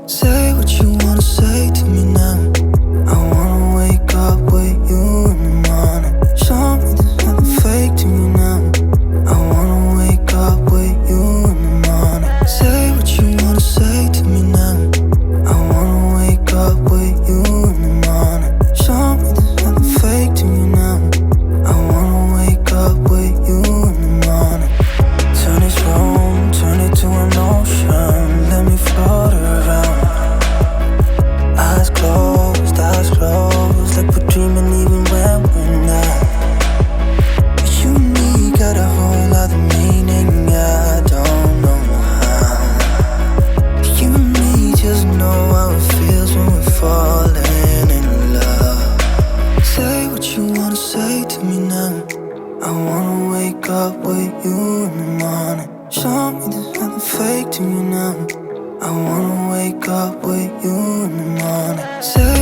Say what you wanna say to me now. I wanna wake up with you in the morning. Show me there's nothing fake to me now. I wanna wake up with you in the morning. Say what you wanna say to me now. I wanna wake up with you in the morning. Show me there's nothing fake to me now. I wanna wake up with you in the morning. Turn this room, turn it to an ocean. Let me float around. Eyes closed, like we're dreaming even when we're not. You and me got a whole other meaning, I don't know how. You and me just know how it feels when we're falling in love. Say what you wanna say to me now. I wanna wake up with you in the morning. Show me there's nothing fake to me now. I wanna wake up with you in the morning. Say